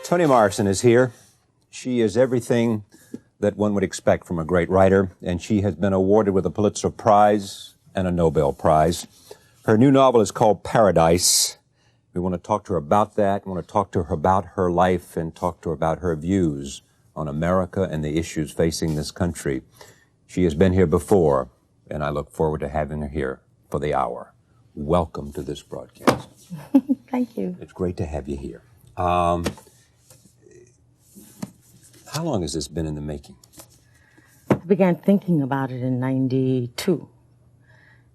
Toni Morrison is here. She is everything that one would expect from a great writer, and she has been awarded with a Pulitzer Prize and a Nobel Prize. Her new novel is called Paradise. We want to talk to her about that. We want to talk to her about her life and talk to her about her views on America and the issues facing this country. She has been here before, and I look forward to having her here for the hour. Welcome to this broadcast. Thank you. It's great to have you here. How long has this been in the making? I began thinking about it in '92,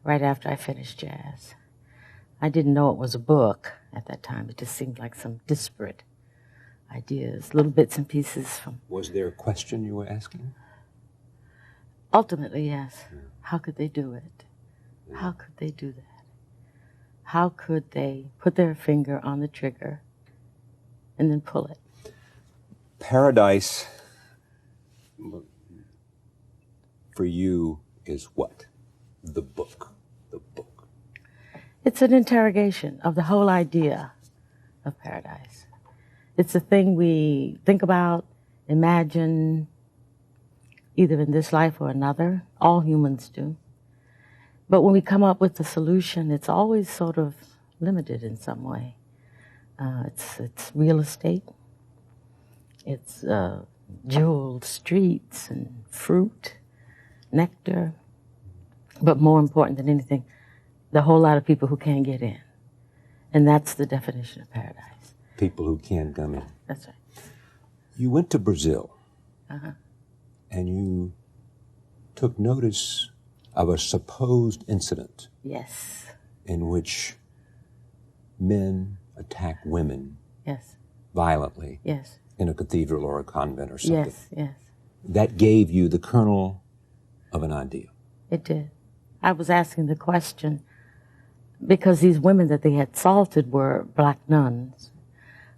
right after I finished jazz. I didn't know it was a book at that time. It just seemed like some disparate ideas, little bits and pieces from... Was there a question you were asking? Ultimately, yes. Yeah. How could they do it? Yeah. How could they do that? How could they put their finger on the trigger and then pull it? Paradise for you is what? The book. The book. It's an interrogation of the whole idea of paradise. It's a thing we think about, imagine, either in this life or another. All humans do. But when we come up with the solution, it's always sort of limited in some way. It's real estate. It's jeweled streets and fruit, nectar. But more important than anything, the whole lot of people who can't get in. And that's the definition of paradise. People who can't come in. That's right. You went to Brazil. And you took notice of a supposed incident. Yes. In which men attack women. Yes. Violently. Yes. In a cathedral or a convent or something. Yes, yes. That gave you the kernel of an idea. It did. I was asking the question because these women that they had assaulted were black nuns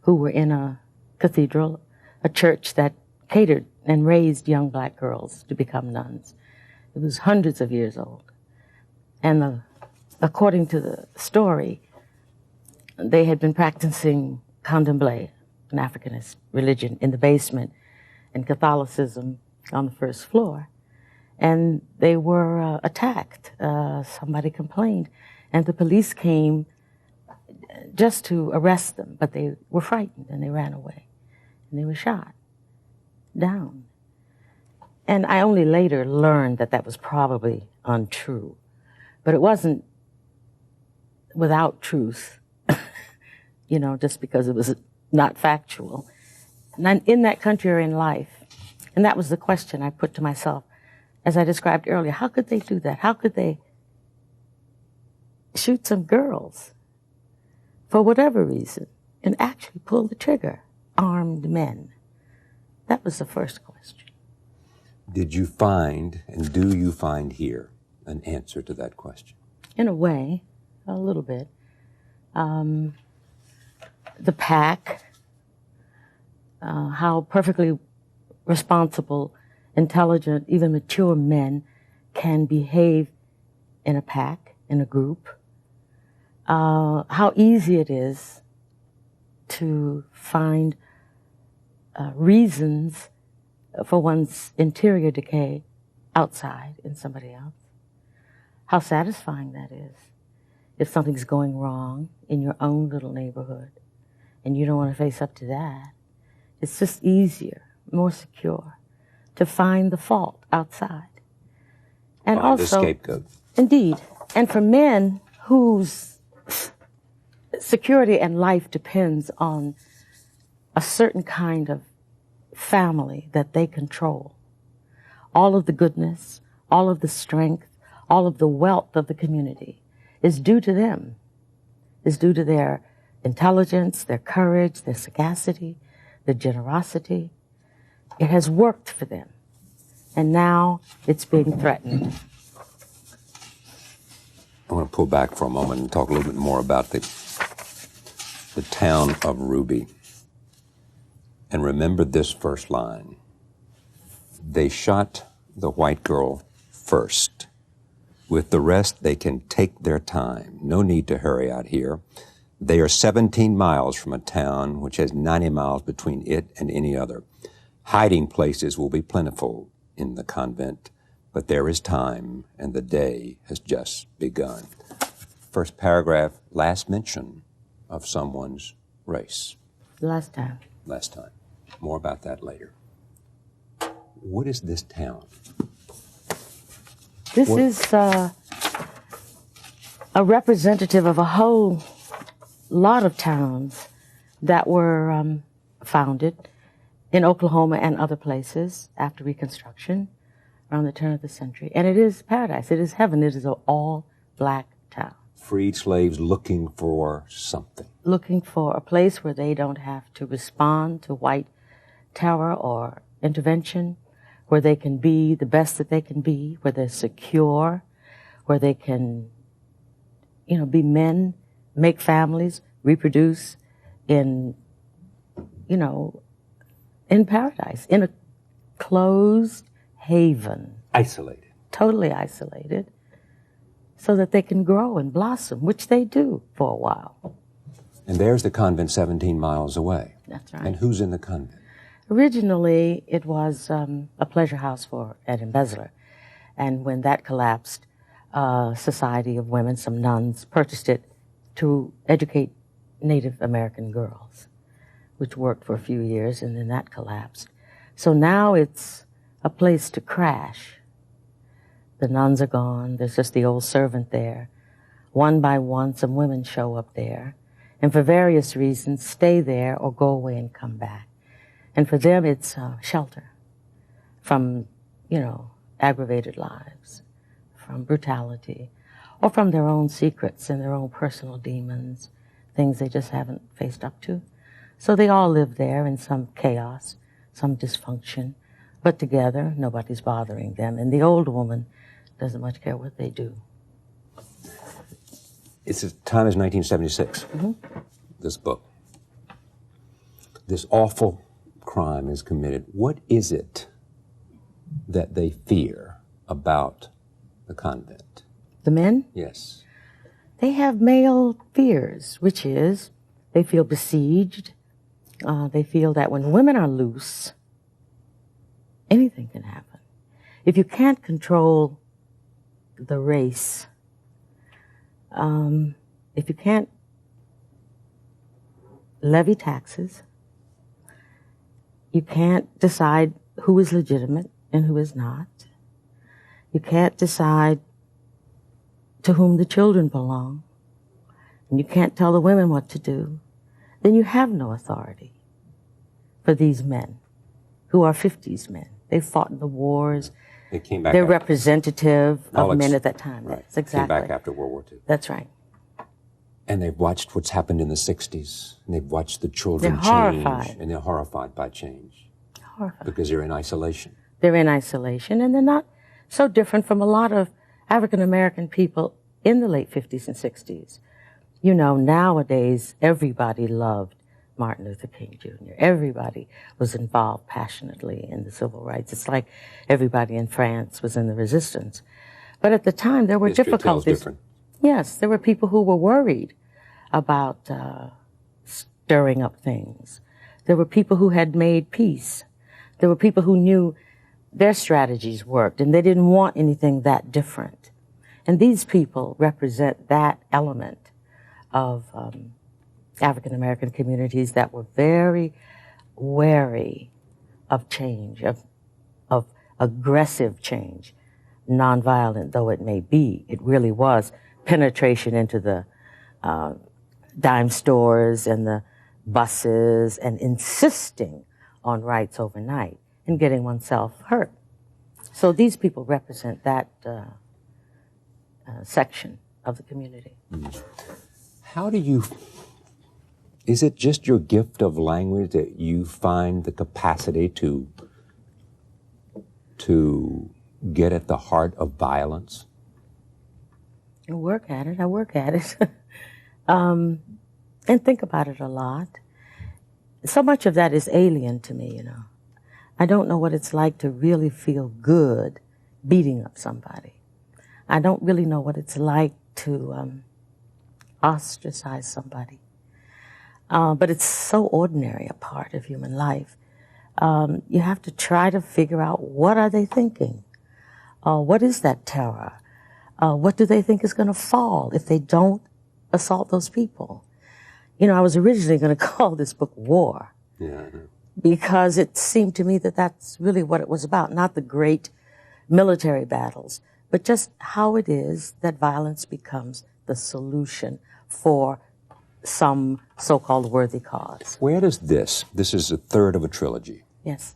who were in a cathedral, a church that catered and raised young black girls to become nuns. It was hundreds of years old. And according to the story, they had been practicing candomblé, an Africanist religion, in the basement, and Catholicism on the first floor. And they were attacked. Somebody complained, and the police came just to arrest them, but they were frightened and they ran away. And they were shot down. And I only later learned that that was probably untrue. But it wasn't without truth, you know, just because it was not factual. And in that country or in life, and that was the question I put to myself, as I described earlier, how could they do that? How could they shoot some girls for whatever reason and actually pull the trigger, armed men? That was the first question. Did you find, and do you find here, an answer to that question? In a way, a little bit. The pack, how perfectly responsible, intelligent, even mature men can behave in a pack, in a group. How easy it is to find reasons for one's interior decay outside in somebody else. How satisfying that is. If something's going wrong in your own little neighborhood and you don't want to face up to that, it's just easier, more secure to find the fault outside. And find also, the scapegoat. Indeed. And for men whose security and life depends on a certain kind of family that they control. All of the goodness, all of the strength, all of the wealth of the community is due to them, is due to their intelligence, their courage, their sagacity, their generosity. It has worked for them, and now it's being threatened. I want to pull back for a moment and talk a little bit more about the town of Ruby. And remember this first line. They shot the white girl first. With the rest, they can take their time. No need to hurry out here. They are 17 miles from a town which has 90 miles between it and any other. Hiding places will be plentiful in the convent, but there is time, and the day has just begun. First paragraph, last mention of someone's race. Last time. Last time. More about that later. What is this town? This is a representative of a whole lot of towns that were founded in Oklahoma and other places after Reconstruction around the turn of the century. And it is paradise. It is heaven. It is an all-black town. Freed slaves looking for something. Looking for a place where they don't have to respond to white terror or intervention, where they can be the best that they can be, where they're secure, where they can, be men, make families, reproduce in paradise, in a closed haven. Isolated. Totally isolated, so that they can grow and blossom, which they do for a while. And there's the convent 17 miles away. That's right. And who's in the convent? Originally, it was a pleasure house for an embezzler. And when that collapsed, a society of women, some nuns, purchased it to educate Native American girls, which worked for a few years, and then that collapsed. So now it's a place to crash. The nuns are gone. There's just the old servant there. One by one, some women show up there, and for various reasons, stay there or go away and come back. And for them, it's shelter from, aggravated lives, from brutality, or from their own secrets and their own personal demons, things they just haven't faced up to. So they all live there in some chaos, some dysfunction, but together, nobody's bothering them. And the old woman doesn't much care what they do. It's the time is 1976, this book. This awful crime is committed. What is it that they fear about the convent? The men? Yes. They have male fears, which is they feel besieged. They feel that when women are loose, anything can happen. If you can't control the race, if you can't levy taxes, you can't decide who is legitimate and who is not. You can't decide to whom the children belong. And you can't tell the women what to do. Then you have no authority for these men who are 50s men. They fought in the wars. They came back. They're representative of Alex, men at that time. Right. Yes, exactly. Came back after World War II. That's right. And they've watched what's happened in the 60s. And they've watched the children They're change. horrified. And they're horrified by change. Horrified. Because they're in isolation. They're in isolation, and they're not so different from a lot of African American people in the late 50s and 60s. Nowadays, everybody loved Martin Luther King Jr. Everybody was involved passionately in the civil rights. It's like everybody in France was in the resistance. But at the time, there were History difficulties. tells different. Yes, there were people who were worried about stirring up things. There were people who had made peace. There were people who knew their strategies worked, and they didn't want anything that different. And these people represent that element of African American communities that were very wary of change, of aggressive change, nonviolent though it may be. It really was penetration into the dime stores and the buses and insisting on rights overnight and getting oneself hurt. So these people represent that section of the community. How do you, is it just your gift of language that you find the capacity to get at the heart of violence? I work at it. And think about it a lot. So much of that is alien to me, I don't know what it's like to really feel good beating up somebody. I don't really know what it's like to ostracize somebody. But it's so ordinary a part of human life. You have to try to figure out, what are they thinking? What is that terror? What do they think is going to fall if they don't assault those people? You know, I was originally going to call this book War. Yeah, I know. Because it seemed to me that that's really what it was about, not the great military battles, but just how it is that violence becomes the solution for some so-called worthy cause. Where does this is a third of a trilogy. Yes.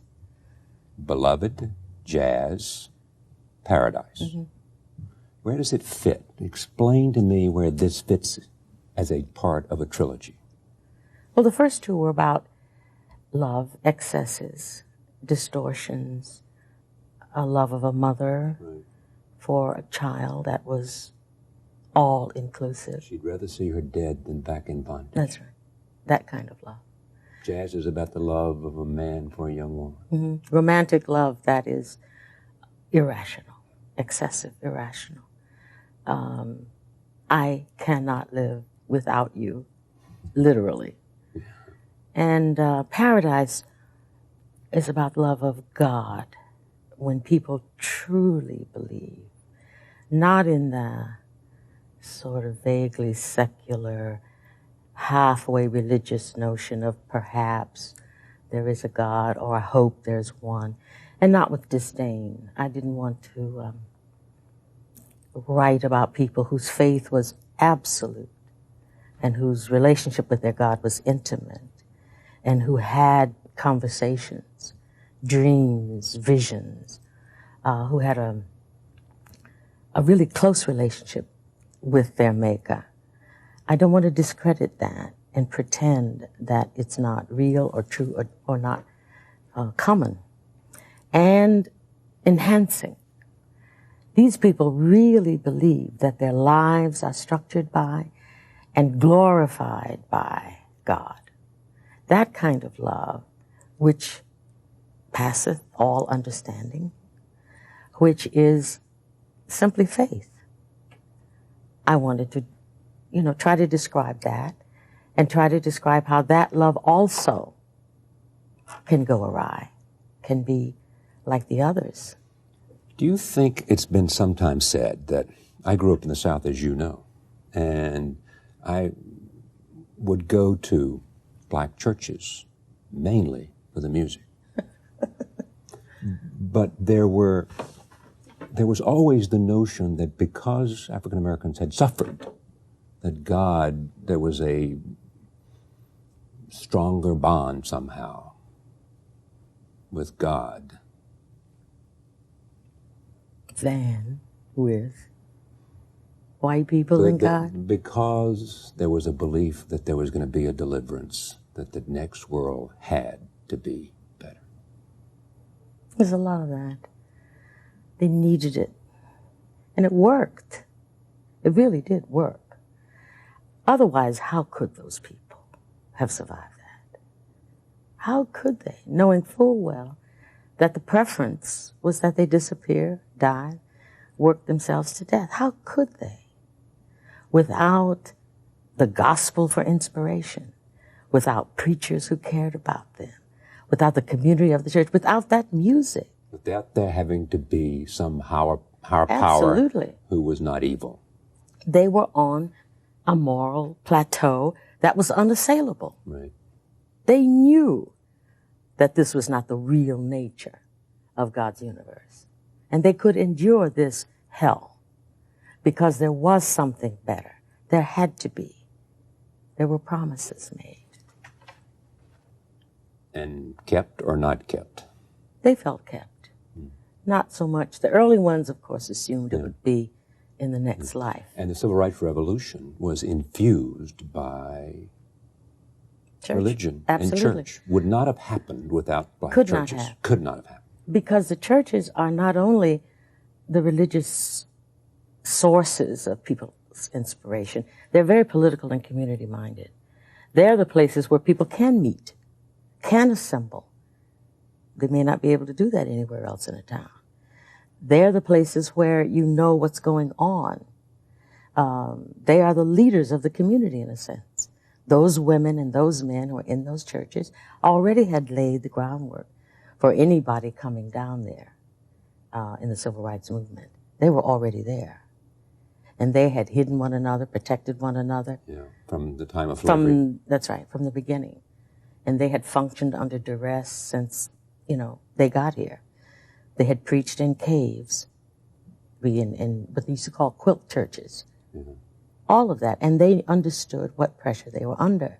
Beloved, Jazz, Paradise. Mm-hmm. Where does it fit? Explain to me where this fits as a part of a trilogy. Well, the first two were about love, excesses, distortions, a love of a mother for a child that was all-inclusive. She'd rather see her dead than back in bondage. That's right. That kind of love. Jazz is about the love of a man for a young woman. Mm-hmm. Romantic love that is irrational, excessive, irrational. I cannot live without you, literally. And Paradise is about love of God, when people truly believe, not in the sort of vaguely secular, halfway religious notion of perhaps there is a God, or I hope there's one, and not with disdain. I didn't want to write about people whose faith was absolute and whose relationship with their God was intimate, and who had conversations, dreams, visions, who had a really close relationship with their Maker. I don't want to discredit that and pretend that it's not real or true or not common. And enhancing. These people really believe that their lives are structured by and glorified by God. That kind of love, which passeth all understanding, which is simply faith. I wanted to, try to describe that, and try to describe how that love also can go awry, can be like the others. Do you think it's been sometimes said that I grew up in the South, as you know, and I would go to black churches, mainly for the music. But there was always the notion that because African Americans had suffered, that there was a stronger bond somehow with God than with white people and God? Because there was a belief that there was going to be a deliverance, that the next world had to be better. There's a lot of that. They needed it. And it worked. It really did work. Otherwise, how could those people have survived that? How could they, knowing full well that the preference was that they disappear, die, work themselves to death? How could they? Without the gospel for inspiration, without preachers who cared about them, without the community of the church, without that music. Without there having to be some higher power Absolutely. Who was not evil. They were on a moral plateau that was unassailable. Right. They knew that this was not the real nature of God's universe. And they could endure this hell because there was something better. There had to be. There were promises made. And kept or not kept? They felt kept. Not so much. The early ones, of course, assumed it would be in the next life. And the Civil Rights Revolution was infused by Church. Religion. Absolutely. And church. Would not have happened without black Could churches. not have. Could not have happened. Because the churches are not only the religious sources of people's inspiration, they're very political and community-minded. They're the places where people can meet, can assemble. They may not be able to do that anywhere else in a town. They're the places where you know what's going on. They are the leaders of the community, in a sense. those women and those men who were in those churches already had laid the groundwork for anybody coming down there in the civil rights movement. They were already there. And they had hidden one another, protected one another. Yeah, from the time of slavery. That's right, from the beginning. And they had functioned under duress since, they got here. They had preached in caves, in what they used to call quilt churches. Mm-hmm. All of that. And they understood what pressure they were under.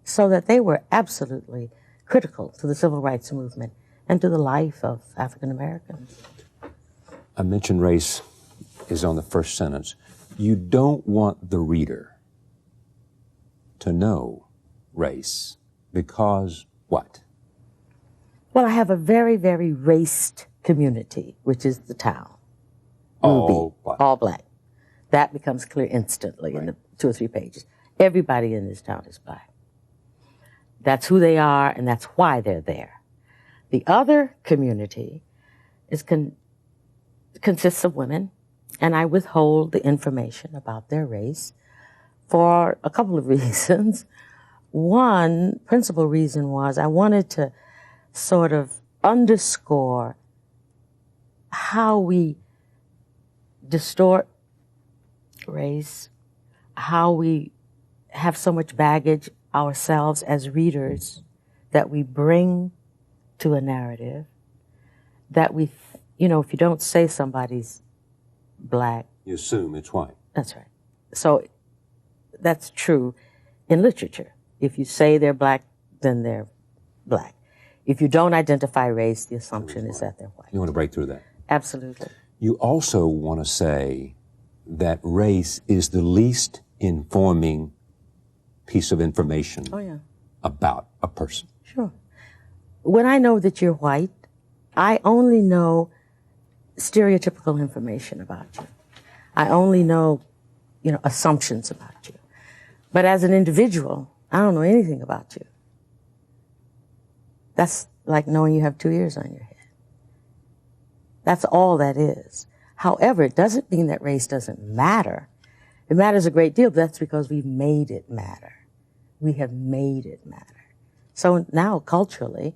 So that they were absolutely critical to the civil rights movement and to the life of African Americans. I mentioned race is on the first sentence. You don't want the reader to know race because what? Well, I have a very, very raced community, which is the town. All black. All black. That becomes clear instantly in the 2 or 3 pages. Everybody in this town is black. That's who they are, and that's why they're there. The other community is consists of women, and I withhold the information about their race for a couple of reasons. One principal reason was I wanted to sort of underscore how we distort race, how we have so much baggage ourselves as readers that we bring to a narrative, that we, if you don't say somebody's black, you assume it's white. That's right. So that's true in literature. If you say they're black, then they're black. If you don't identify race, the assumption is that they're white. You want to break through that? Absolutely. You also want to say that race is the least informing piece of information about a person. Sure. When I know that you're white, I only know stereotypical information about you. I only know, assumptions about you. But as an individual, I don't know anything about you. That's like knowing you have 2 ears on your head. That's all that is. However, it doesn't mean that race doesn't matter. It matters a great deal, but that's because we've made it matter. We have made it matter. So now, culturally,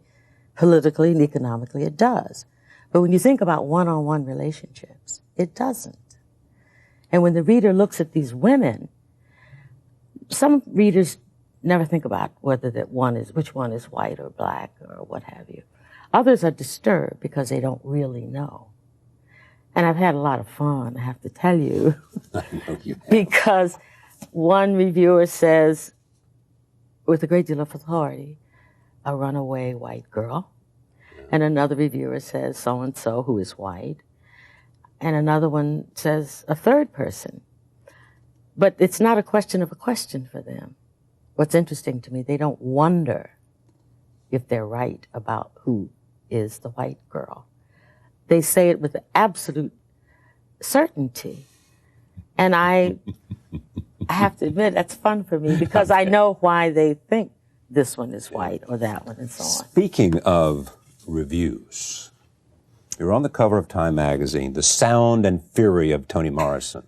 politically, and economically, it does. But when you think about one-on-one relationships, it doesn't. And when the reader looks at these women, some readers never think about whether which one is white or black or what have you. Others are disturbed because they don't really know. And I've had a lot of fun, I have to tell you. I know you have. Because one reviewer says, with a great deal of authority, a runaway white girl. And another reviewer says so-and-so who is white. And another one says a third person. But it's not a question of a question for them. What's interesting to me, they don't wonder if they're right about who is the white girl. They say it with absolute certainty. And I have to admit, that's fun for me because I know why they think this one is white or that one and so on. Speaking of reviews, you're on the cover of Time magazine, The Sound and Fury of Toni Morrison.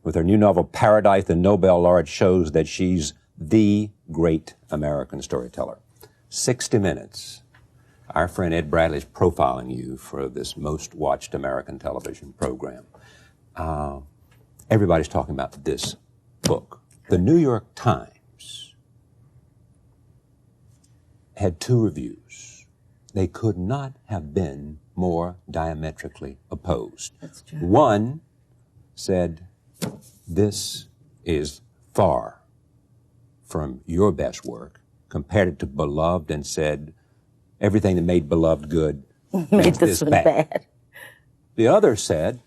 With her new novel, Paradise, the Nobel laureate shows that she's the great American storyteller. 60 Minutes. Our friend Ed Bradley is profiling you for this most watched American television program. Everybody's talking about this book. The New York Times had 2 reviews. They could not have been more diametrically opposed. That's true. One said, this is far from your best work, compared it to Beloved, and said, everything that made Beloved good made this one bad. The other said,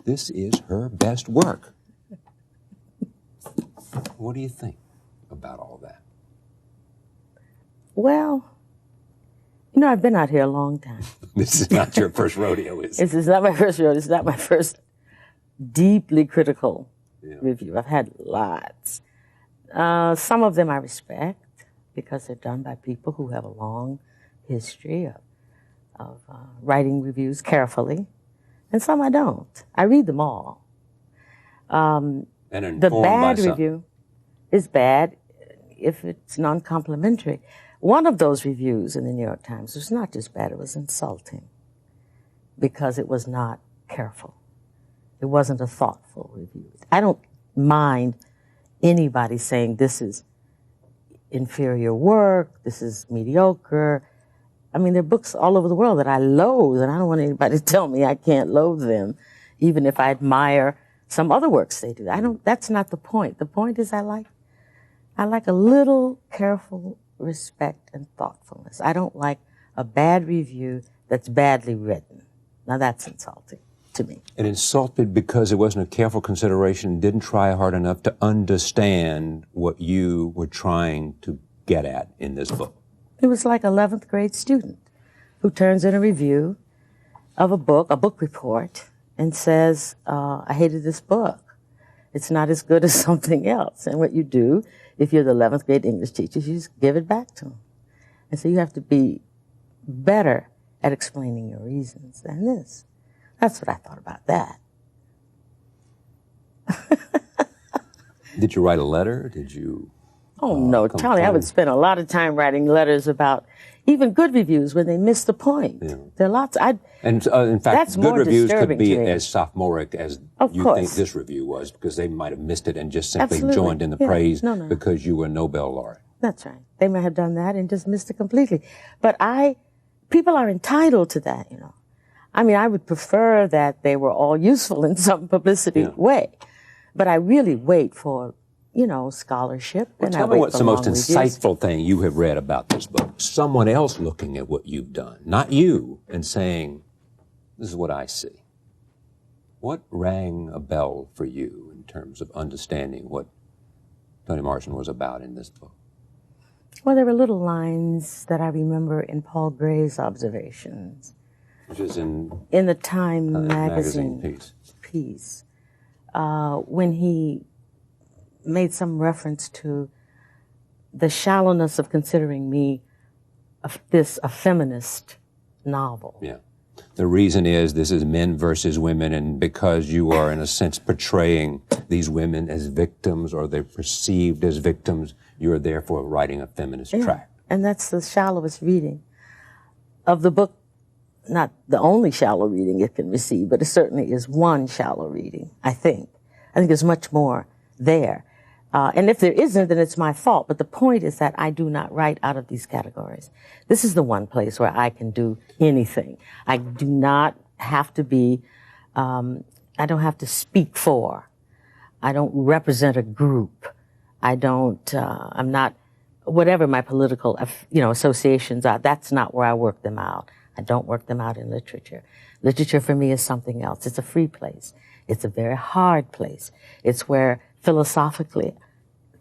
this is her best work. What do you think about all that? Well, I've been out here a long time. This is not your first rodeo, is it? This is not my first rodeo. It's not my first deeply critical review. I've had lots. Some of them I respect because they're done by people who have a long history of writing reviews carefully, and some I don't. I read them all. And The bad review is bad if it's non-complimentary. One of those reviews in the New York Times was not just bad, it was insulting because it was not careful. It wasn't a thoughtful review. I don't mind anybody saying this is inferior work, this is mediocre. I mean, there are books all over the world that I loathe, and I don't want anybody to tell me I can't loathe them, even if I admire some other works they do. That's not the point. The point is I like a little careful respect and thoughtfulness. I don't like a bad review that's badly written. Now that's insulting to me. And insulted because it wasn't a careful consideration, didn't try hard enough to understand what you were trying to get at in this book. It was like 11th grade student who turns in a review of a book report, and says, I hated this book. It's not as good as something else. And what you do, if you're the 11th grade English teacher, you just give it back to them. And so you have to be better at explaining your reasons than this. That's what I thought about that. Did you write a letter? Did you? Oh, no, Charlie, I would spend a lot of time writing letters about even good reviews when they miss the point. Yeah. There are lots. In fact, that's good reviews could be to as sophomoric as you think this review was, because they might have missed it and just simply joined in the praise because you were a Nobel laureate. That's right. They may have done that and just missed it completely. But people are entitled to that, you know. I mean, I would prefer that they were all useful in some publicity way. But I really wait for, you know, scholarship. Well, tell me what's the most insightful thing you have read about this book. Someone else looking at what you've done, not you, and saying, this is what I see. What rang a bell for you in terms of understanding what Toni Morrison was about in this book? Well, there were little lines that I remember in Paul Gray's observations. Which is in the Time magazine piece. When he made some reference to the shallowness of considering me a feminist novel. Yeah. The reason is this is men versus women, and because you are, in a sense, portraying these women as victims, or they're perceived as victims, you're therefore writing a feminist tract. And that's the shallowest reading of the book. Not the only shallow reading it can receive, but it certainly is one shallow reading, I think. I think there's much more there. And if there isn't, then it's my fault. But the point is that I do not write out of these categories. This is the one place where I can do anything. I do not have to be, I don't have to speak for. I don't represent a group. I'm not, whatever my political, associations are, that's not where I work them out. I don't work them out in literature. Literature for me is something else. It's a free place. It's a very hard place. It's where philosophically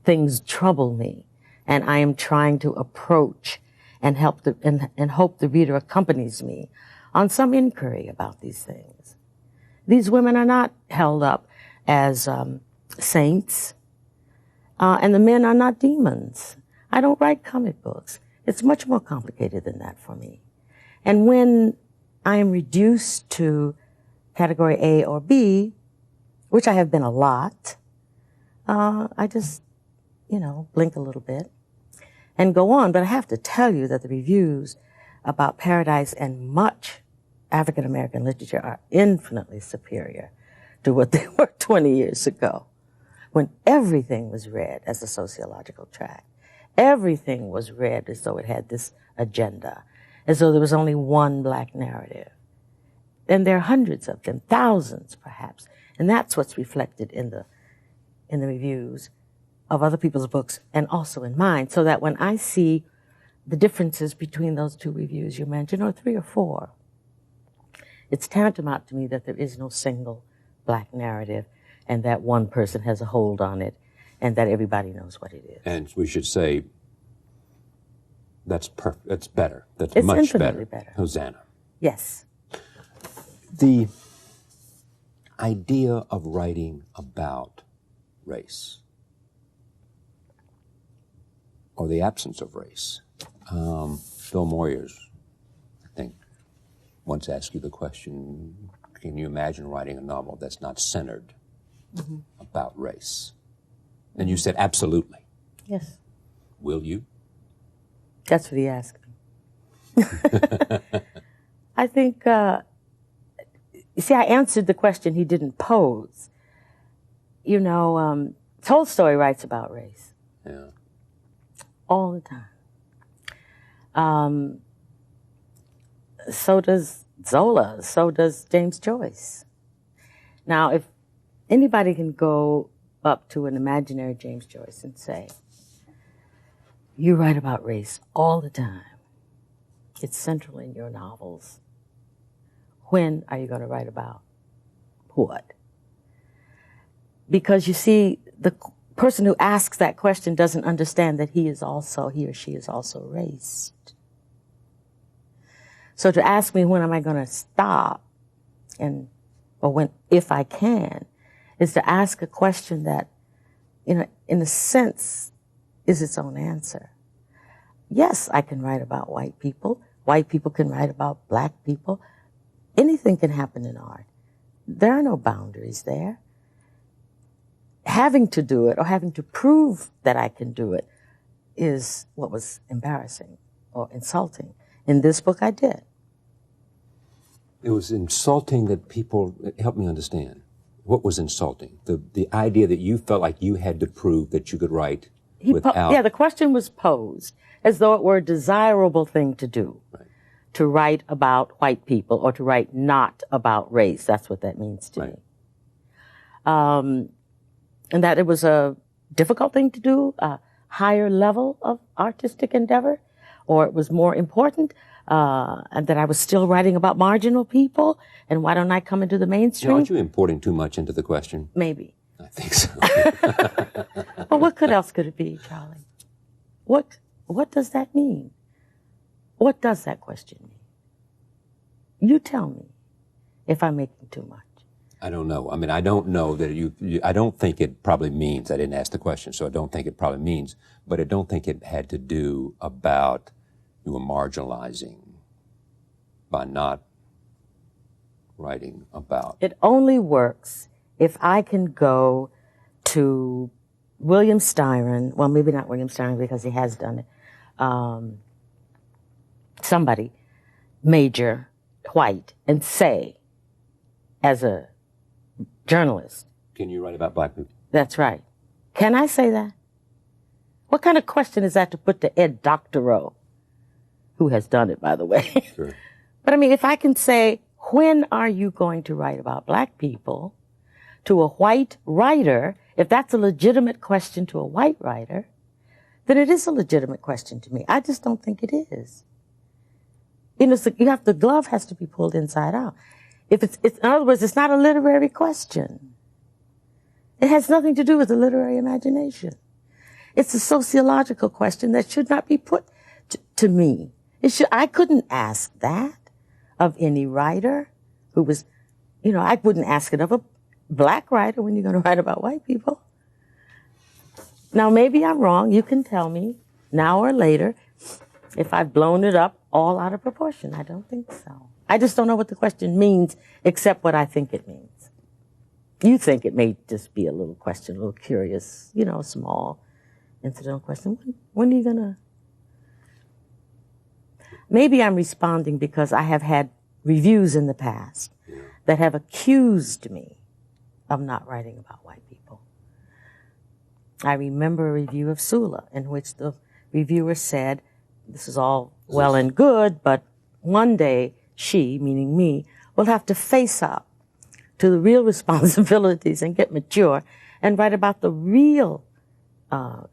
things trouble me, and I am trying to approach and help and hope the reader accompanies me on some inquiry about these things. These women are not held up as saints, and the men are not demons. I don't write comic books. It's much more complicated than that for me. And when I am reduced to category A or B, which I have been a lot, I just, blink a little bit and go on. But I have to tell you that the reviews about Paradise and much African American literature are infinitely superior to what they were 20 years ago, when everything was read as a sociological tract. Everything was read as though it had this agenda, as though there was only one black narrative. And there are hundreds of them, thousands perhaps. And that's what's reflected in the reviews of other people's books and also in mine, so that when I see the differences between those two reviews you mentioned, or 3 or 4, it's tantamount to me that there is no single black narrative and that one person has a hold on it and that everybody knows what it is. And we should say that's perfect. That's better. It's much infinitely better. Hosanna. Yes. The idea of writing about race, or the absence of race. Bill Moyers, I think, once asked you the question, can you imagine writing a novel that's not centered about race? And you said absolutely. Yes. Will you? That's what he asked me. I think, you see, I answered the question he didn't pose. You know, Tolstoy writes about race. Yeah. All the time. So does Zola. So does James Joyce. Now, if anybody can go up to an imaginary James Joyce and say, you write about race all the time. It's central in your novels. When are you going to write about what? Because you see, the person who asks that question doesn't understand that he or she is also raced. So to ask me when am I going to stop, or when, if I can, is to ask a question that, in a sense, is its own answer. Yes, I can write about white people. White people can write about black people. Anything can happen in art. There are no boundaries there. Having to do it or having to prove that I can do it is what was embarrassing or insulting. In this book, I did. It was insulting that people, help me understand. What was insulting? The idea that you felt like you had to prove that you could write without... the question was posed as though it were a desirable thing to do. Right. To write about white people or to write not about race. That's what that means to me. And that it was a difficult thing to do, a higher level of artistic endeavor, or it was more important, and that I was still writing about marginal people, and why don't I come into the mainstream? Aren't you importing too much into the question? Maybe. I think so. Well, what else could it be, Charlie? What does that mean? What does that question mean? You tell me if I'm making too much. I don't know. I mean, I don't know that I don't think it probably means, I didn't ask the question, so I don't think it probably means, but I don't think it had to do about you were marginalizing by not writing about. It only works if I can go to William Styron, well, maybe not William Styron because he has done it, somebody, major, white, and say, as a journalist. Can you write about black people? That's right. Can I say that? What kind of question is that to put to Ed Doctorow, who has done it, by the way? Sure. But I mean, if I can say, when are you going to write about black people to a white writer, if that's a legitimate question to a white writer, then it is a legitimate question to me. I just don't think it is. You know, so the glove has to be pulled inside out. If it's, in other words, it's not a literary question. It has nothing to do with the literary imagination. It's a sociological question that should not be put to me. I couldn't ask that of any writer who was, I wouldn't ask it of a black writer when you're going to write about white people. Now, maybe I'm wrong. You can tell me now or later if I've blown it up all out of proportion. I don't think so. I just don't know what the question means except what I think it means. You think it may just be a little question, a little curious, small incidental question. When are you going to... Maybe I'm responding because I have had reviews in the past that have accused me of not writing about white people. I remember a review of Sula in which the reviewer said, this is all well and good, but one day she, meaning me, will have to face up to the real responsibilities and get mature and write about the real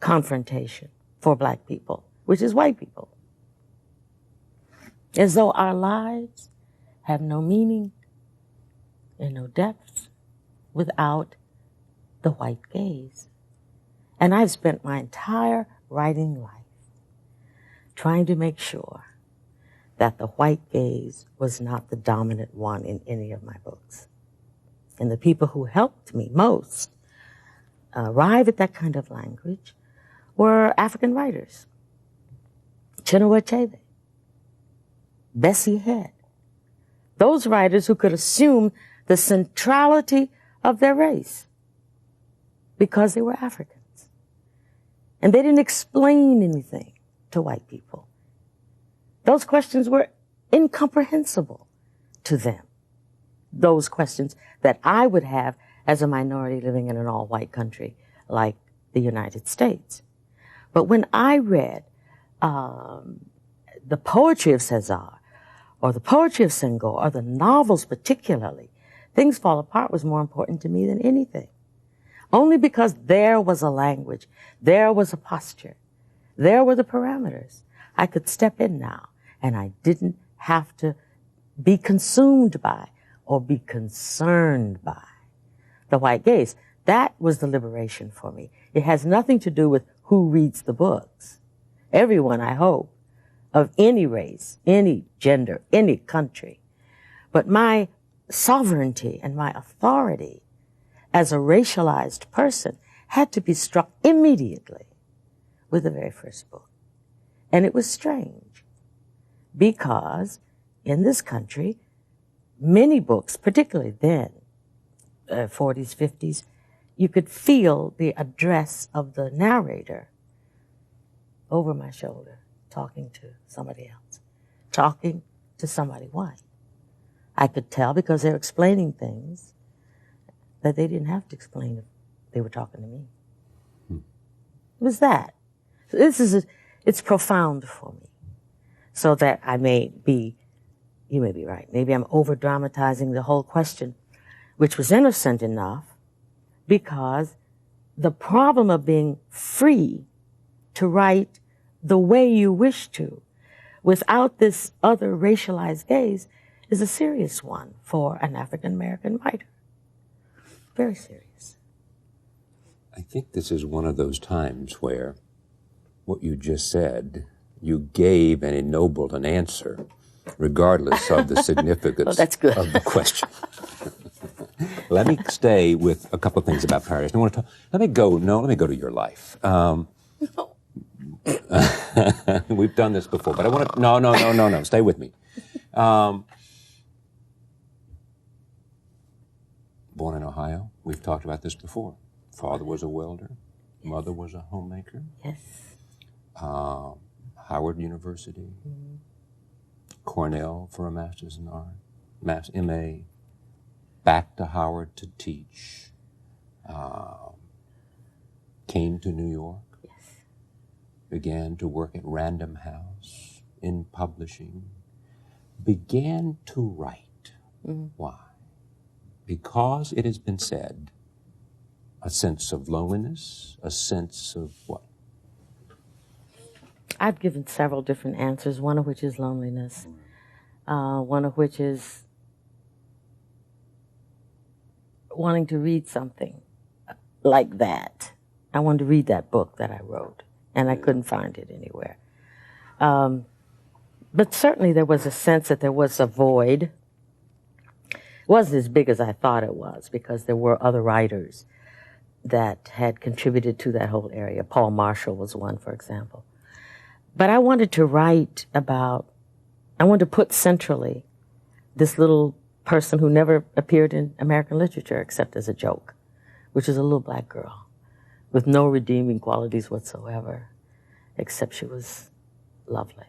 confrontation for black people, which is white people. As though our lives have no meaning and no depth without the white gaze. And I've spent my entire writing life trying to make sure that the white gaze was not the dominant one in any of my books. And the people who helped me most arrive at that kind of language were African writers. Chinua Achebe, Bessie Head. Those writers who could assume the centrality of their race because they were Africans. And they didn't explain anything to white people. Those questions were incomprehensible to them. Those questions that I would have as a minority living in an all-white country like the United States. But when I read the poetry of César, or the poetry of Senghor, or the novels particularly, Things Fall Apart was more important to me than anything. Only because there was a language, there was a posture, there were the parameters. I could step in now, and I didn't have to be consumed by or be concerned by the white gaze. That was the liberation for me. It has nothing to do with who reads the books. Everyone, I hope, of any race, any gender, any country. But my sovereignty and my authority as a racialized person had to be struck immediately with the very first book. And it was strange because in this country, many books, particularly then, 40s, 50s, you could feel the address of the narrator over my shoulder, talking to somebody else, talking to somebody white. I could tell because they're explaining things that they didn't have to explain if they were talking to me. It was that. It's profound for me. So that you may be right, maybe I'm over-dramatizing the whole question, which was innocent enough because the problem of being free to write the way you wish to without this other racialized gaze is a serious one for an African-American writer. Very serious. I think this is one of those times where what you just said, you gave and ennobled an answer regardless of the significance that's good. of the question. Let me stay with a couple of things about Paradise. Let me go to your life. We've done this before, but I want to, no, stay with me. Born in Ohio, we've talked about this before. Father was a welder, mother was a homemaker. Yes. Howard University, Cornell for a master's in art, MA, back to Howard to teach, came to New York, began to work at Random House in publishing, began to write. Why? Because it has been said, a sense of loneliness, a sense of what? I've given several different answers, one of which is loneliness, one of which is wanting to read something like that. I wanted to read that book that I wrote, and I couldn't find it anywhere. But certainly there was a sense that there was a void. It wasn't as big as I thought it was because there were other writers that had contributed to that whole area. Paul Marshall was one, for example. But I wanted to I wanted to put centrally this little person who never appeared in American literature except as a joke, which is a little black girl with no redeeming qualities whatsoever, except she was lovely.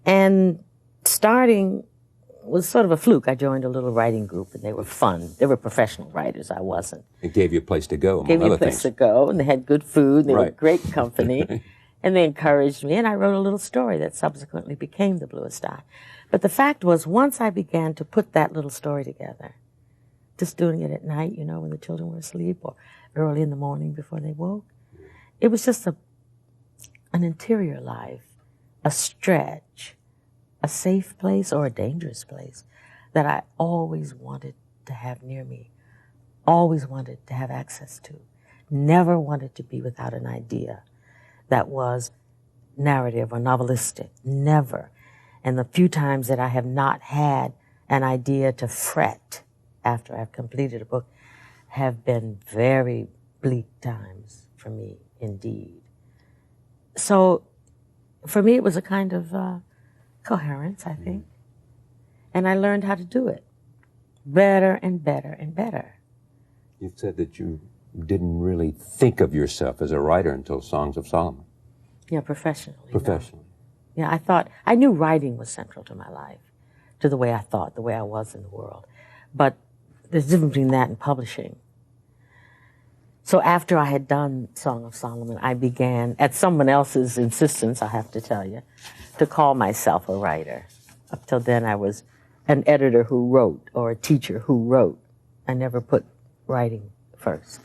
And starting was sort of a fluke. I joined a little writing group, and they were fun. They were professional writers. I wasn't. It gave you a place to go, among other things. Gave me a place to go, and they had good food, and they were great company, and they encouraged me, and I wrote a little story that subsequently became The Bluest Eye. But the fact was, once I began to put that little story together, just doing it at night, when the children were asleep, or early in the morning before they woke, it was just an interior life, a stretch, a safe place or a dangerous place that I always wanted to have near me, always wanted to have access to, never wanted to be without an idea that was narrative or novelistic, never. And the few times that I have not had an idea to fret after I've completed a book have been very bleak times for me indeed. So for me it was a kind of coherence, I think. And I learned how to do it better and better and better. You said that you didn't really think of yourself as a writer until Songs of Solomon. Yeah, professionally. Professionally. No. Yeah, I knew writing was central to my life, to the way I thought, the way I was in the world. But there's a difference between that and publishing. So after I had done Song of Solomon, I began, at someone else's insistence, I have to tell you, to call myself a writer. Up till then, I was an editor who wrote, or a teacher who wrote. I never put writing first.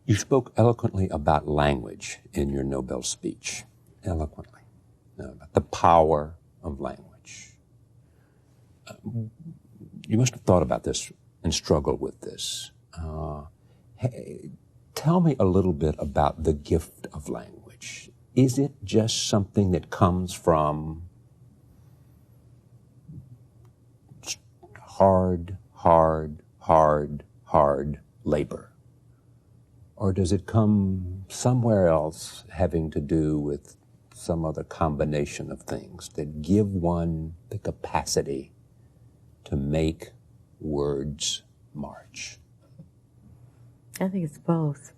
You spoke eloquently about language in your Nobel speech. Eloquently. About the power of language. You must have thought about this and struggled with this. Hey, tell me a little bit about the gift of language. Is it just something that comes from hard labor? Or does it come somewhere else having to do with some other combination of things that give one the capacity to make words march? I think it's both.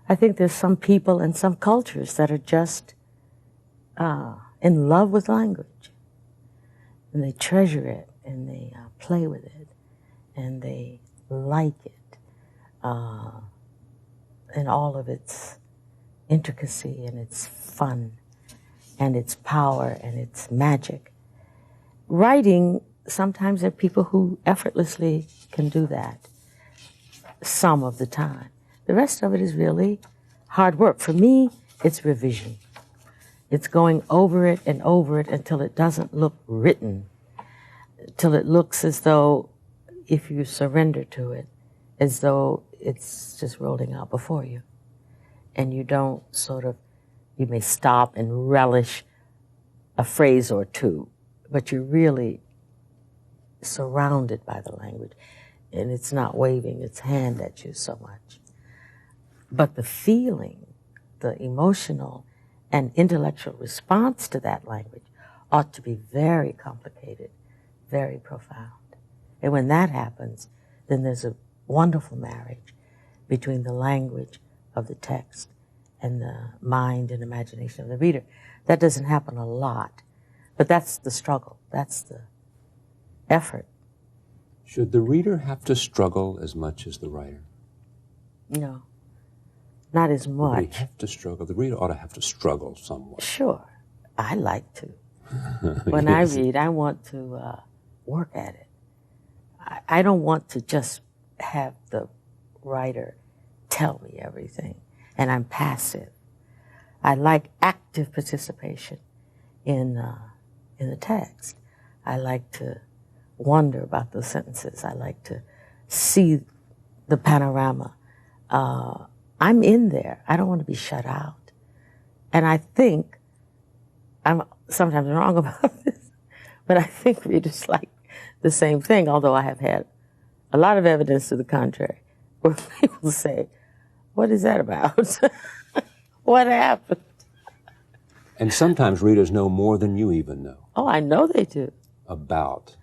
I think there's some people and some cultures that are just in love with language. And they treasure it, and they play with it, and they like it, and all of its intricacy and its fun and its power and its magic. Writing, sometimes there are people who effortlessly can do that. Some of the time. The rest of it is really hard work. For me, it's revision. It's going over it and over it until it doesn't look written, till it looks as though, if you surrender to it, as though it's just rolling out before you. And you don't you may stop and relish a phrase or two, but you're really surrounded by the language. And it's not waving its hand at you so much. But the feeling, the emotional and intellectual response to that language ought to be very complicated, very profound. And when that happens, then there's a wonderful marriage between the language of the text and the mind and imagination of the reader. That doesn't happen a lot, but that's the struggle, that's the effort. Should the reader have to struggle as much as the writer? No, not as much. They have to struggle. The reader ought to have to struggle somewhat. Sure, I like to. When yes. I read, I want to work at it. I don't want to just have the writer tell me everything, and I'm passive. I like active participation in the text. I like to wonder about those sentences. I like to see the panorama. I'm in there. I don't want to be shut out. And I think, I'm sometimes wrong about this, but I think readers like the same thing, although I have had a lot of evidence to the contrary, where people say, what is that about? What happened? And sometimes readers know more than you even know. Oh, I know they do. About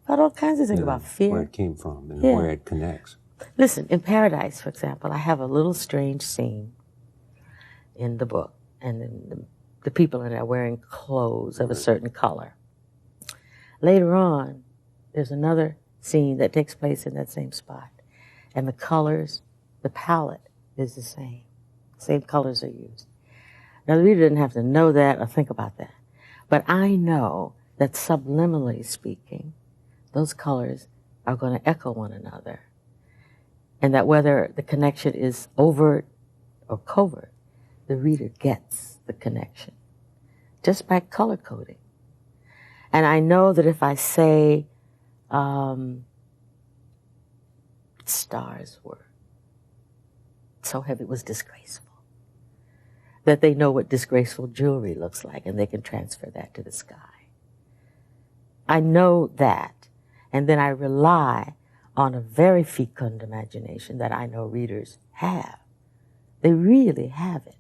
all kinds of things, about fear. Where it came from and where it connects. Listen, in Paradise, for example, I have a little strange scene in the book, and then the people in it are wearing clothes of a certain color. Later on, there's another scene that takes place in that same spot, and the colors, the palette is the same. Same colors are used. Now, the reader didn't have to know that or think about that, but I know that subliminally speaking, those colors are going to echo one another. And that whether the connection is overt or covert, the reader gets the connection just by color coding. And I know that if I say stars were so heavy, it was disgraceful, that they know what disgraceful jewelry looks like and they can transfer that to the sky. I know that. And then I rely on a very fecund imagination that I know readers have. They really have it.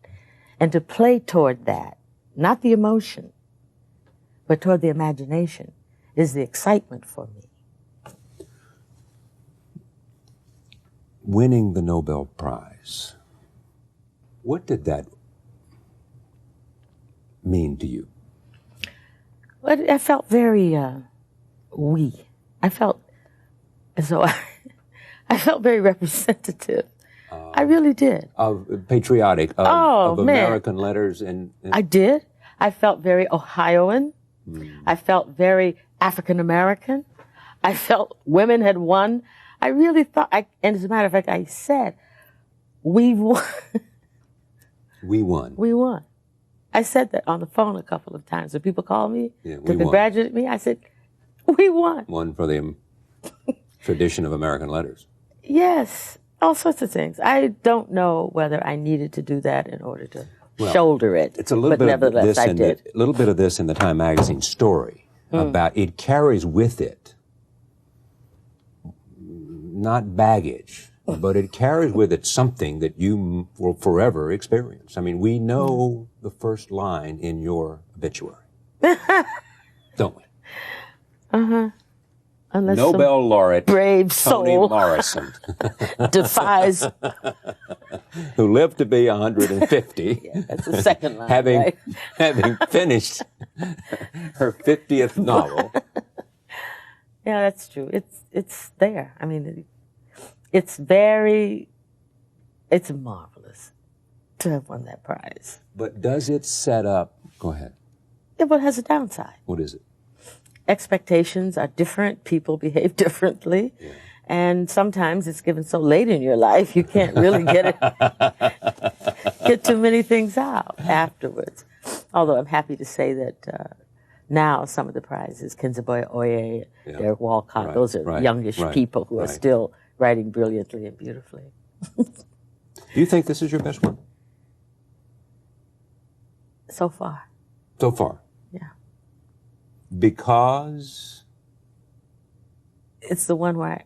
And to play toward that, not the emotion, but toward the imagination, is the excitement for me. winning the Nobel Prize, what did that mean to you? Well, I felt very I felt as though I felt very representative. I really did. Patriotic, of man. American letters. I did. I felt very Ohioan. I felt very African American. I felt women had won. I really thought, and as a matter of fact, I said, we won. We won. We won. I said that on the phone a couple of times. When people called me to congratulate me, I said, we won. Won for the tradition of American letters. Yes, all sorts of things. I don't know whether I needed to do that in order to shoulder it. It's a little but bit of nevertheless, this I did. a little bit of this in the Time magazine story about it carries with it not baggage, but it carries with it something that you will forever experience. I mean, we know the first line in your obituary, don't we? Unless Nobel laureate brave Toni soul Morrison, defies. who lived to be 150. Yeah, that's the second line. having right? finished her 50th novel. Yeah, that's true. It's there. I mean, it's marvelous to have won that prize. But does it set up? Go ahead. Yeah, but it has a downside. What is it? Expectations are different. People behave differently. Yeah. And sometimes it's given so late in your life, you can't really get too many things out afterwards. Although I'm happy to say that now some of the prizes, Kenzabwe Oye, Derek Walcott, those are youngish people who are still writing brilliantly and beautifully. Do you think this is your best one? So far. So far? Yeah. Because? It's the one where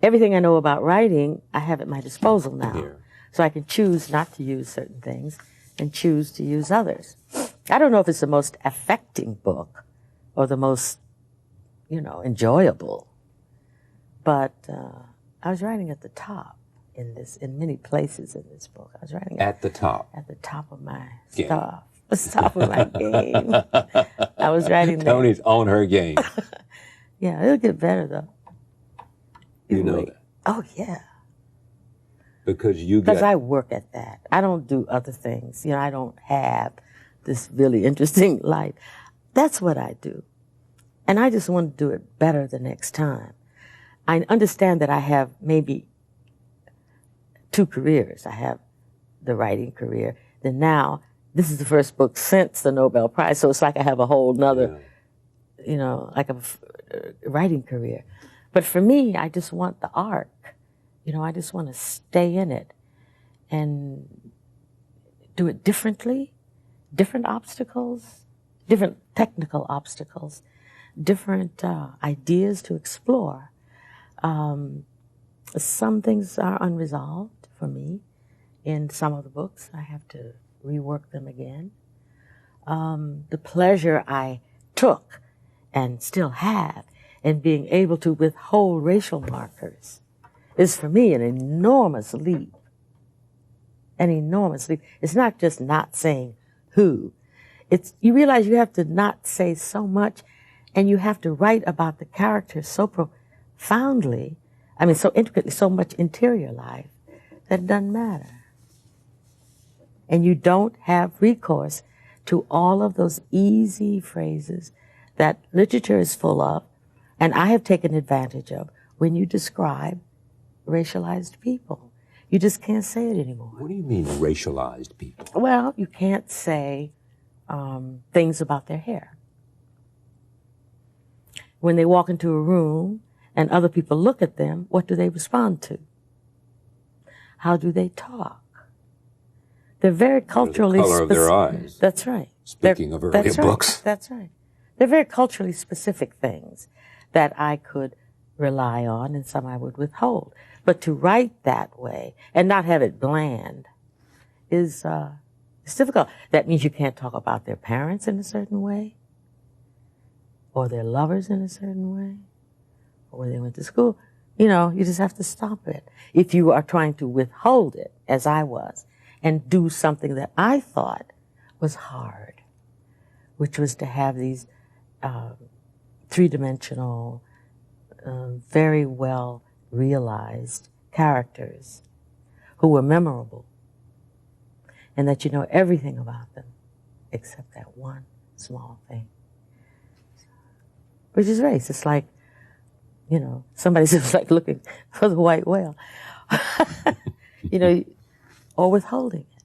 everything I know about writing, I have at my disposal now. Here. So I can choose not to use certain things and choose to use others. I don't know if it's the most affecting book or the most, enjoyable. But I was writing at the top in many places in this book. I was writing at the top. At the top of my stuff. The top of my game. I was writing there. Toni's on her game. Yeah, it'll get better though. You know that. Oh yeah. Because I work at that. I don't do other things. I don't have this really interesting life. That's what I do. And I just want to do it better the next time. I understand that I have maybe 2 careers. I have the writing career. Then now, this is the first book since the Nobel Prize, so it's like I have a whole nother, like a writing career. But for me, I just want the arc. I just want to stay in it and do it differently, different obstacles, different technical obstacles, different ideas to explore. Some things are unresolved for me in some of the books. I have to rework them again. The pleasure I took and still have in being able to withhold racial markers is for me an enormous leap. An enormous leap. It's not just not saying who. You realize you have to not say so much, and you have to write about the characters so profoundly, so intricately, so much interior life, that it doesn't matter. And you don't have recourse to all of those easy phrases that literature is full of, and I have taken advantage of when you describe racialized people. You just can't say it anymore. What do you mean, racialized people? Well, you can't say things about their hair. When they walk into a room and other people look at them, what do they respond to? How do they talk? They're very culturally the color of their eyes. That's right. Speaking of earlier books. That's right. They're very culturally specific things that I could rely on and some I would withhold. But to write that way and not have it bland is it's difficult. That means you can't talk about their parents in a certain way, or their lovers in a certain way, or where they went to school. You know, you just have to stop it. If you are trying to withhold it, as I was, and do something that I thought was hard, which was to have these three-dimensional, very well realized characters who were memorable, and that you know everything about them except that one small thing, which is race. It's like, you know, somebody says like looking for the white whale, you know, or withholding it.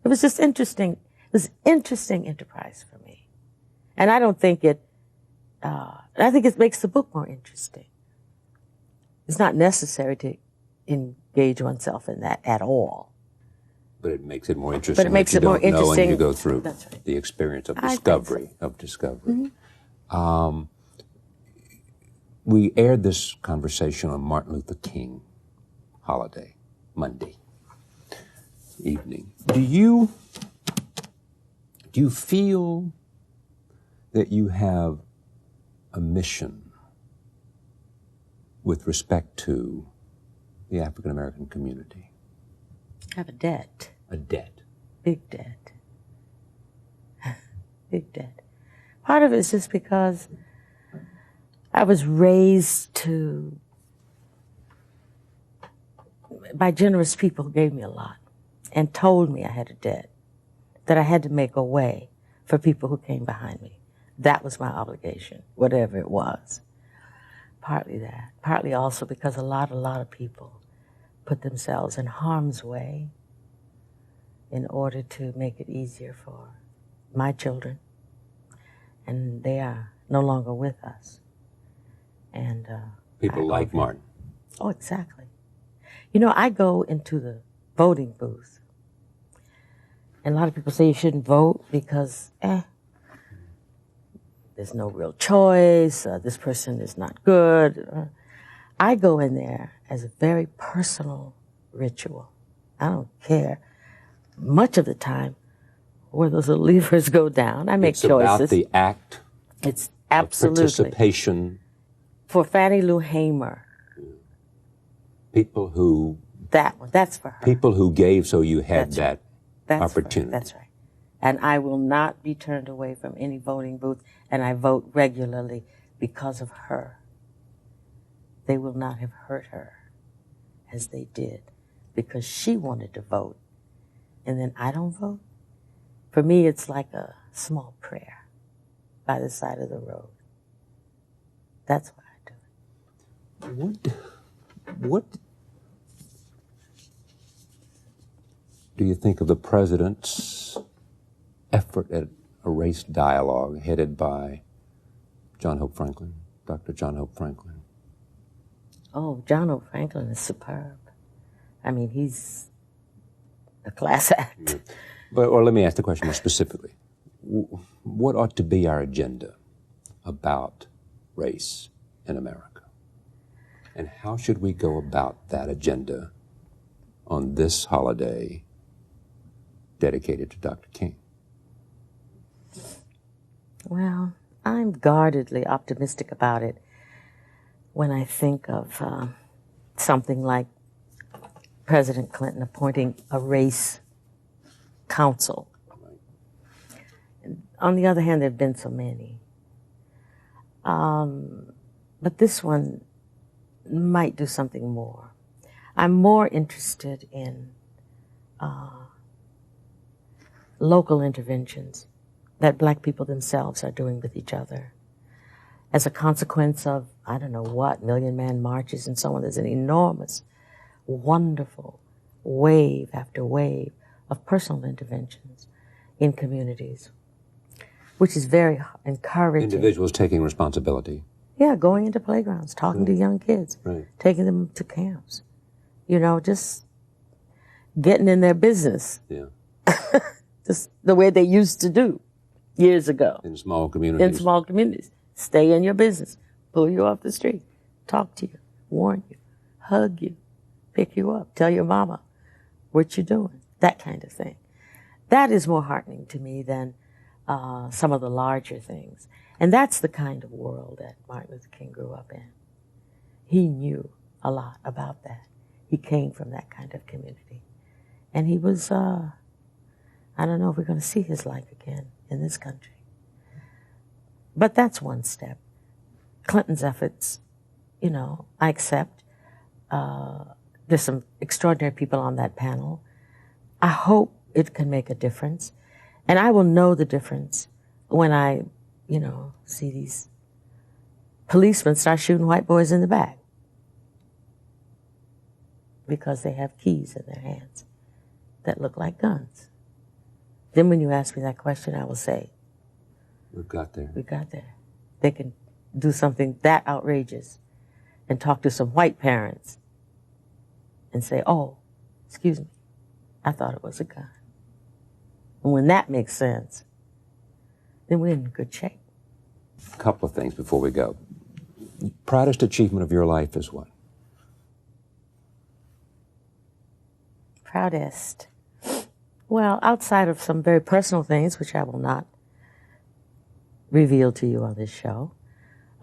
It was just interesting. It was interesting enterprise for me, and I don't think it. I think it makes the book more interesting. It's not necessary to engage oneself in that at all. But it makes it more interesting. But it makes it more interesting. When you go through Right. the experience of discovery. Mm-hmm. We aired this conversation on Martin Luther King holiday, Monday evening. Do you feel that you have a mission with respect to the African American community? I have a debt. A debt. Big debt. Big debt. Part of it is just because I was raised by generous people who gave me a lot and told me I had a debt, that I had to make a way for people who came behind me. That was my obligation, whatever it was. Partly that. Partly also because a lot of people put themselves in harm's way in order to make it easier for my children. And they are no longer with us. And people like Martin. Oh, exactly. You know, I go into the voting booth, and a lot of people say you shouldn't vote because, there's no real choice, this person is not good. I go in there as a very personal ritual. I don't care much of the time where those little levers go down. I make choices. It's about the act. It's absolutely. Of participation. For Fannie Lou Hamer. People who. That one, that's for her. People who gave so you had that opportunity. That's right. And I will not be turned away from any voting booth, and I vote regularly because of her. They will not have hurt her as they did because she wanted to vote, and then I don't vote. For me, it's like a small prayer by the side of the road. That's why I do it. What do you think of the president's effort at a race dialogue headed by John Hope Franklin, Dr. John Hope Franklin? Oh, John Hope Franklin is superb. I mean, he's a class act. Or let me ask the question more specifically. What ought to be our agenda about race in America? And how should we go about that agenda on this holiday dedicated to Dr. King? Well, I'm guardedly optimistic about it when I think of something like President Clinton appointing a race council. Right. On the other hand, there have been so many. But this one might do something more. I'm more interested in local interventions that black people themselves are doing with each other. As a consequence of, I don't know what, Million Man Marches and so on, there's an enormous, wonderful wave after wave of personal interventions in communities, which is very encouraging. Individuals taking responsibility. Yeah, going into playgrounds, talking to young kids, taking them to camps, you know, just getting in their business. Yeah. Just the way they used to do years ago. In small communities. In small communities. Stay in your business. Pull you off the street. Talk to you. Warn you. Hug you. Pick you up. Tell your mama what you're doing. That kind of thing. That is more heartening to me than some of the larger things. And that's the kind of world that Martin Luther King grew up in. He knew a lot about that. He came from that kind of community. And he was, I don't know if we're going to see his like again in this country. But that's one step. Clinton's efforts, you know, I accept. There's some extraordinary people on that panel. I hope it can make a difference. And I will know the difference when I, you know, see these policemen start shooting white boys in the back because they have keys in their hands that look like guns. Then when you ask me that question, I will say, we've got there. We got there. They can do something that outrageous and talk to some white parents and say, oh, excuse me, I thought it was a gun. And when that makes sense, then we're in good shape. A couple of things before we go. Proudest achievement of your life is what? Proudest. Well, outside of some very personal things, which I will not reveal to you on this show,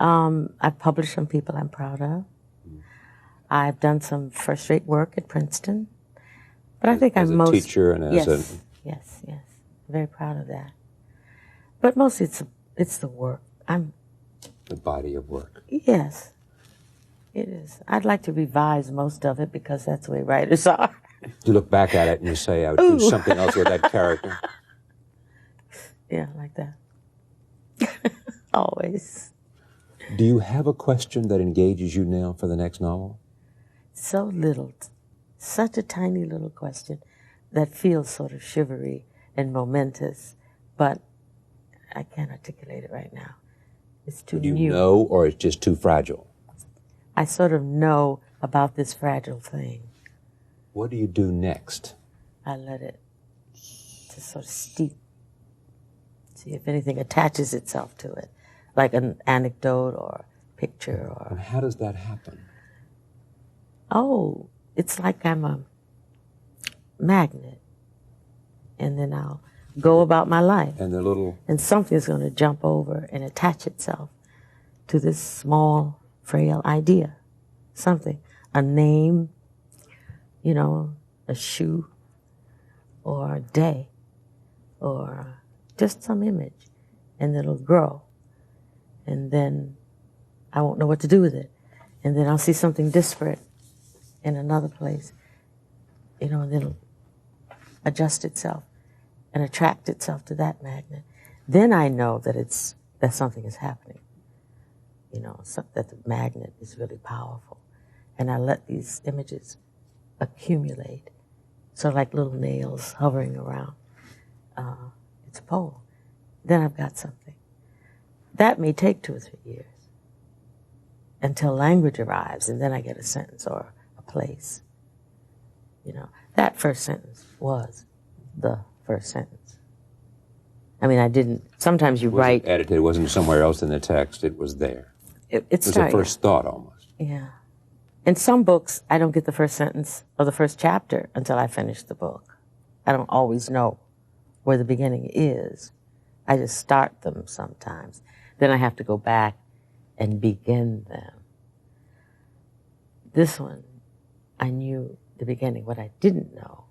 I've published some people I'm proud of. I've done some first-rate work at Princeton. But I think I'm most... As a teacher and as a... Yes. Very proud of that. But mostly it's the work. The body of work. Yes, it is. I'd like to revise most of it because that's the way writers are. You look back at it and you say, I would do something else with that character. Yeah, like that. Always. Do you have a question that engages you now for the next novel? So little. Such a tiny little question that feels sort of shivery and momentous, but I can't articulate it right now. It's too new. Do you know, or it's just too fragile? I sort of know about this fragile thing. What do you do next? I let it just sort of steep. See if anything attaches itself to it, like an anecdote or picture or... And how does that happen? Oh, it's like I'm a magnet. And then I'll go about my life. And the little... And something's going to jump over and attach itself to this small, frail idea. Something. A name, you know, a shoe, or a day, or just some image. And it'll grow. And then I won't know what to do with it. And then I'll see something disparate in another place, you know, and then it'll adjust itself and attract itself to that magnet. Then I know that something is happening, you know, that the magnet is really powerful. And I let these images accumulate, sort of like little nails hovering around its pole. Then I've got something. That may take 2 or 3 years until language arrives, and then I get a sentence or a place. You know, that first sentence was the first sentence. I mean, I didn't, sometimes you write... It wasn't edited, it wasn't somewhere else in the text, it was there. It was a first thought almost. Yeah. In some books, I don't get the first sentence or the first chapter until I finish the book. I don't always know where the beginning is. I just start them sometimes. Then I have to go back and begin them. This one, I knew the beginning. What I didn't know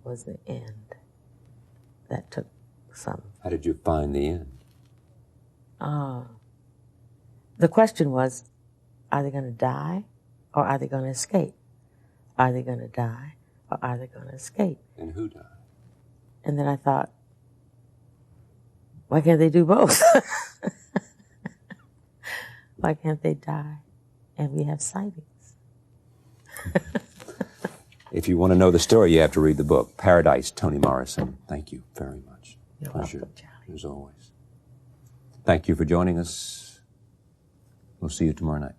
was the end. That took some... How did you find the end? The question was, are they going to die or are they going to escape? Are they going to die or are they going to escape? And who died? And then I thought, why can't they do both? Why can't they die and we have sightings? If you want to know the story, you have to read the book. Paradise, Toni Morrison. Thank you very much. You're Pleasure, welcome, Charlie. as always. Thank you for joining us. We'll see you tomorrow night.